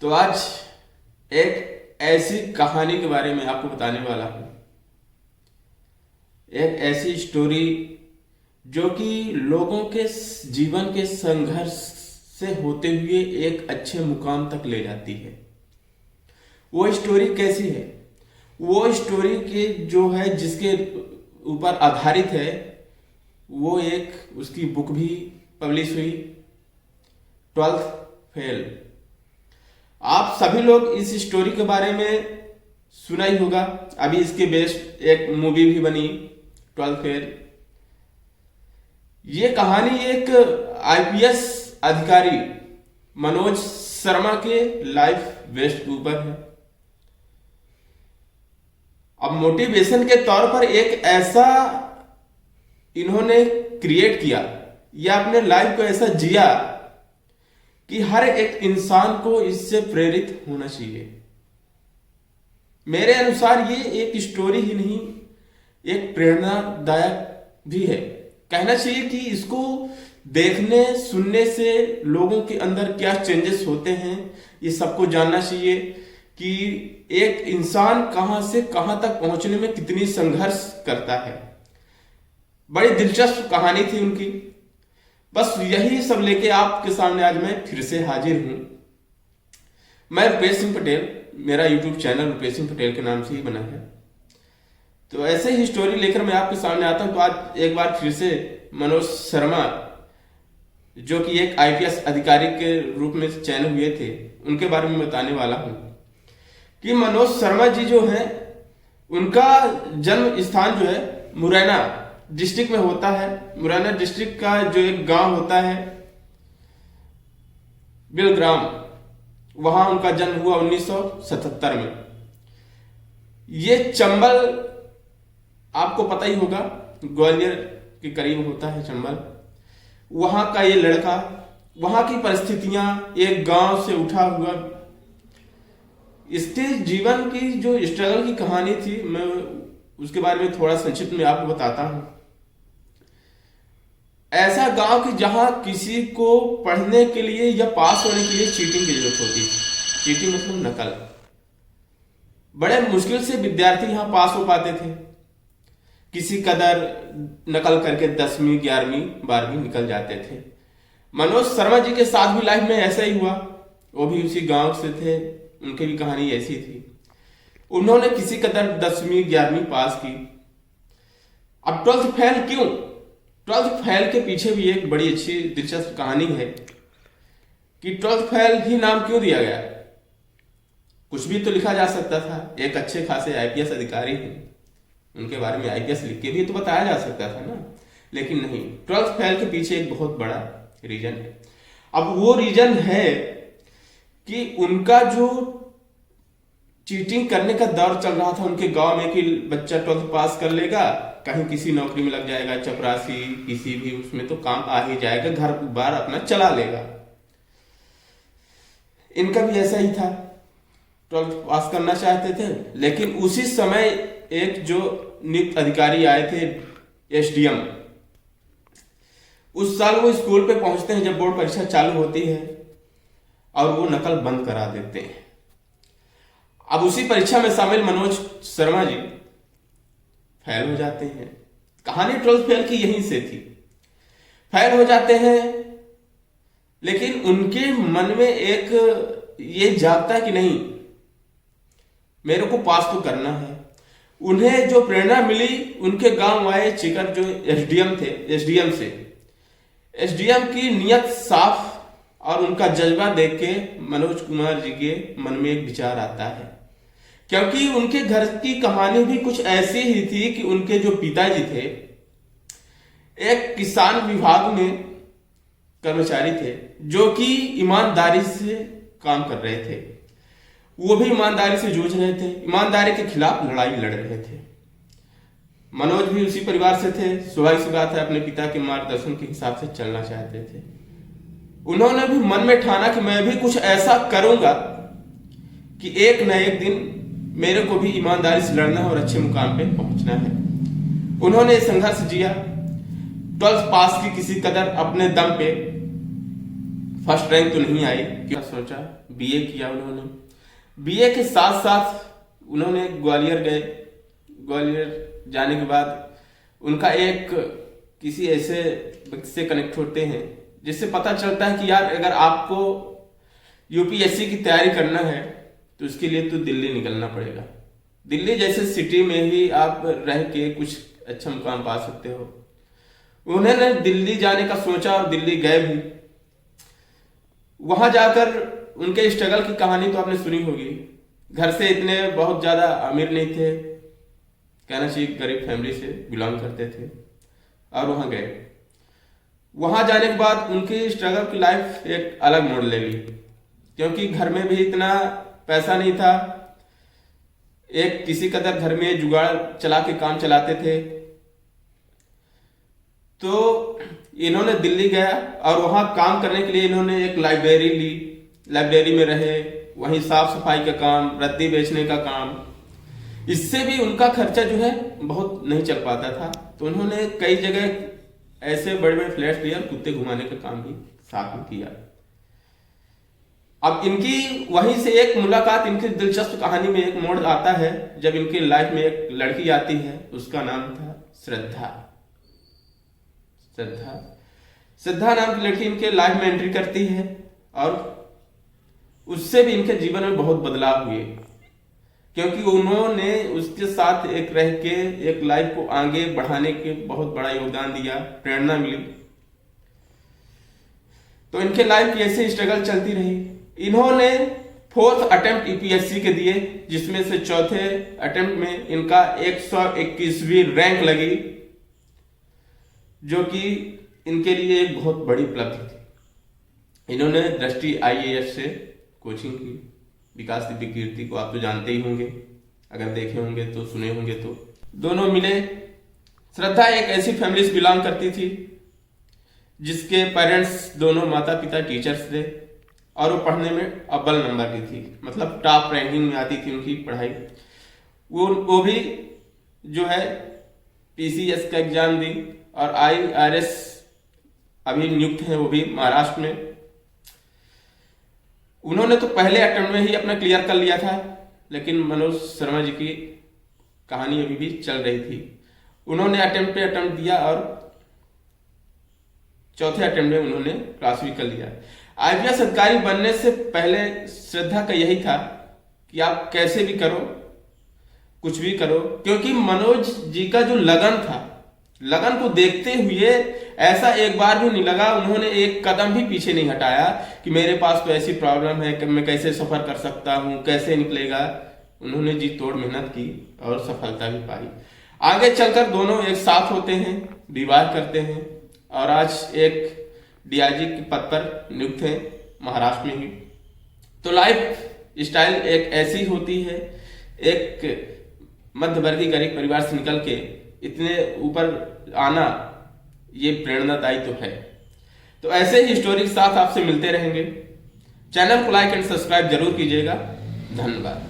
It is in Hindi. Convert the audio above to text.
तो आज एक ऐसी कहानी के बारे में आपको बताने वाला हूं। एक ऐसी स्टोरी जो कि लोगों के जीवन के संघर्ष से होते हुए एक अच्छे मुकाम तक ले जाती है। वो स्टोरी कैसी है? वो स्टोरी के जो है जिसके ऊपर आधारित है, वो एक उसकी बुक भी पब्लिश हुई, 12th फेल। आप सभी लोग इस स्टोरी के बारे में सुना ही होगा। अभी इसके बेस्ड एक मूवी भी बनी, 12th फेल। ये कहानी एक आईपीएस अधिकारी मनोज शर्मा के लाइफ बेस्ड के ऊपर है। अब मोटिवेशन के तौर पर एक ऐसा इन्होंने क्रिएट किया या अपने लाइफ को ऐसा जिया कि हर एक इंसान को इससे प्रेरित होना चाहिए। मेरे अनुसार ये एक स्टोरी ही नहीं, एक प्रेरणादायक भी है। कहना चाहिए कि इसको देखने सुनने से लोगों के अंदर क्या चेंजेस होते हैं, ये सबको जानना चाहिए कि एक इंसान कहां से कहां तक पहुंचने में कितनी संघर्ष करता है। बड़ी दिलचस्प कहानी थी उनकी। बस यही सब लेके आपके सामने आज मैं फिर से हाजिर हूं। मैं रुपेश सिंह पटेल, मेरा यूट्यूब चैनल रुपेश सिंह पटेल के नाम से ही बना है। तो ऐसे ही स्टोरी लेकर मैं आपके सामने आता हूं। तो आज एक बार फिर से मनोज शर्मा, जो कि एक आईपीएस अधिकारी के रूप में चयन हुए थे, उनके बारे में बताने वाला हूं कि मनोज शर्मा जी जो है, उनका जन्म स्थान जो है मुरैना डिस्ट्रिक्ट में होता है। मुरैना डिस्ट्रिक्ट का जो एक गांव होता है बिलग्राम, वहां उनका जन्म हुआ 1977 में। ये चंबल आपको पता ही होगा, ग्वालियर के करीब होता है चंबल। वहां का ये लड़का, वहां की परिस्थितियां, एक गांव से उठा हुआ, इसके जीवन की जो स्ट्रगल की कहानी थी, मैं उसके बारे में थोड़ा संक्षिप्त में आपको बताता हूं। ऐसा गांव कि जहां किसी को पढ़ने के लिए या पास होने के लिए चीटिंग की जरूरत होती थी। चीटिंग मतलब नकल। बड़े मुश्किल से विद्यार्थी यहां पास हो पाते थे। किसी कदर नकल करके 10वीं 11वीं 12वीं निकल जाते थे। मनोज शर्मा जी के साथ भी लाइफ में ऐसा ही हुआ। वो भी उसी गांव से थे, उनकी भी कहानी ऐसी थी। उन्होंने किसी कदर 10वीं 11वीं पास की। अब 12th फेल क्यों? 12th फेल के पीछे भी एक बड़ी अच्छी दिलचस्प कहानी है कि 12th फेल ही नाम क्यों दिया गया। कुछ भी तो लिखा जा सकता था। एक अच्छे खासे आईपीएस अधिकारी हैं, उनके बारे में आईपीएस लिख के भी तो बताया जा सकता था ना, लेकिन नहीं। 12th फेल के पीछे एक बहुत बड़ा रीजन है। अब वो रीजन है कि उनका जो चीटिंग करने का दौर चल रहा था उनके गांव में कि बच्चा 12th पास कर लेगा, कहीं किसी नौकरी में लग जाएगा, चपरासी किसी भी उसमें तो काम आ ही जाएगा, घर बार अपना चला लेगा। इनका भी ऐसा ही था, 12th पास करना चाहते थे। लेकिन उसी समय एक जो नियुक्त अधिकारी आए थे, एसडीएम, उस साल वो स्कूल पे पहुंचते हैं जब बोर्ड परीक्षा चालू होती है, और वो नकल बंद करा देते हैं। अब उसी परीक्षा में शामिल मनोज शर्मा जी फेल हो जाते हैं। कहानी 12th फेल की यहीं से थी। फेल हो जाते हैं, लेकिन उनके मन में एक ये जागता है कि नहीं, मेरे को पास तो करना है। उन्हें जो प्रेरणा मिली, उनके गांव आए चिकर जो एसडीएम थे, एसडीएम से। एसडीएम की नियत साफ और उनका जज्बा देख के मनोज कुमार जी के मन में एक विचार आता है, क्योंकि उनके घर की कहानी भी कुछ ऐसी ही थी कि उनके जो पिताजी थे एक किसान विभाग में कर्मचारी थे, जो कि ईमानदारी से काम कर रहे थे। वो भी ईमानदारी से जूझ रहे थे, ईमानदारी के खिलाफ लड़ाई लड़ रहे थे। मनोज भी उसी परिवार से थे। स्वाभाविक सी बात है, अपने पिता के मार्गदर्शन के हिसाब से चलना चाहते थे। उन्होंने भी मन में ठाना कि मैं भी कुछ ऐसा करूंगा कि एक न एक दिन मेरे को भी ईमानदारी से लड़ना है और अच्छे मुकाम पे पहुंचना है। उन्होंने संघर्ष जिया। 12th पास की किसी कदर अपने दम पे फर्स्ट रैंक तो नहीं आई, क्या सोचा बीए किया उन्होंने। बीए के साथ साथ उन्होंने ग्वालियर गए। ग्वालियर जाने के बाद उनका एक किसी ऐसे व्यक्ति से कनेक्ट होते हैं जिससे पता चलता है कि यार अगर आपको यूपीएससी की तैयारी करना है तो उसके लिए तो दिल्ली निकलना पड़ेगा। दिल्ली जैसे सिटी में ही आप रह के कुछ अच्छा मुकाम पा सकते हो। उन्होंने दिल्ली जाने का सोचा और दिल्ली गए भी। वहां जाकर उनके स्ट्रगल की कहानी तो आपने सुनी होगी। घर से इतने बहुत ज्यादा अमीर नहीं थे, कहना चाहिए गरीब फैमिली से बिलोंग करते थे, और वहां गए। वहां जाने के बाद उनकी स्ट्रगल की लाइफ एक अलग मोड़ ले ली, क्योंकि घर में भी इतना पैसा नहीं था। एक किसी कदर घर में जुगाड़ चला के काम चलाते थे। तो इन्होंने दिल्ली गया और वहां काम करने के लिए इन्होंने एक लाइब्रेरी ली। लाइब्रेरी में रहे, वहीं साफ सफाई का काम, रद्दी बेचने का काम। इससे भी उनका खर्चा जो है बहुत नहीं चल पाता था। तो उन्होंने कई जगह ऐसे बड़े बड़े फ्लैट लिए, कुत्ते घुमाने का काम भी साथ में किया। अब इनकी वहीं से एक मुलाकात, इनकी दिलचस्प कहानी में एक मोड़ आता है जब इनकी लाइफ में एक लड़की आती है। उसका नाम था श्रद्धा। श्रद्धा नाम की लड़की इनके लाइफ में एंट्री करती है और उससे भी इनके जीवन में बहुत बदलाव हुए, क्योंकि उन्होंने उसके साथ एक रह के एक लाइफ को आगे बढ़ाने के बहुत बड़ा योगदान दिया, प्रेरणा मिली। तो इनके लाइफ की ऐसी स्ट्रगल चलती रही। इन्होंने 4th अटेम्प्ट यूपीएससी के दिए, जिसमें से चौथे अटेम्प्ट में इनका 121वीं रैंक लगी, जो कि इनके लिए एक बहुत बड़ी उपलब्धि थी। इन्होंने दृष्टि आईएएस से कोचिंग की। विकास दिव्य कीर्ति को आप तो जानते ही होंगे, अगर देखे होंगे तो, सुने होंगे तो। दोनों मिले। श्रद्धा एक ऐसी फैमिली से बिलोंग करती थी जिसके पेरेंट्स दोनों माता पिता टीचर्स थे और वो पढ़ने में अव्वल नंबर की थी, मतलब टॉप रैंकिंग में आती थी उनकी पढ़ाई। वो भी जो है पीसीएस का एग्जाम दी और आईआरएस अभी नियुक्त हैं वो भी महाराष्ट्र में। उन्होंने तो पहले अटेम्प्ट में ही अपना क्लियर कर लिया था, लेकिन मनोज शर्मा जी की कहानी अभी भी चल रही थी। उन्होंने अटेम्प्ट पे अटेम्प्ट दिया और चौथे अटेम्प्ट में उन्होंने क्रॉस भी कर लिया। आईपीएस अधिकारी बनने से पहले श्रद्धा का यही था कि आप कैसे भी करो, कुछ भी करो, क्योंकि मनोज जी का जो लगन था, लगन को देखते हुए ऐसा एक बार भी नहीं लगा, उन्होंने एक कदम भी पीछे नहीं हटाया कि मेरे पास तो ऐसी प्रॉब्लम है कि मैं कैसे सफर कर सकता हूं, कैसे निकलेगा। उन्होंने जी तोड़ मेहनत की और सफलता भी पाई। आगे चलकर दोनों एक साथ होते हैं, विवाह करते हैं और आज एक डीआईजी के पद पर नियुक्त हैं महाराष्ट्र में ही। तो लाइफ स्टाइल एक ऐसी होती है, एक मध्यवर्गीय गरीब परिवार से निकल के इतने ऊपर आना, ये प्रेरणादायी तो है। तो ऐसे ही स्टोरी के साथ आपसे मिलते रहेंगे। चैनल को लाइक एंड सब्सक्राइब जरूर कीजिएगा। धन्यवाद।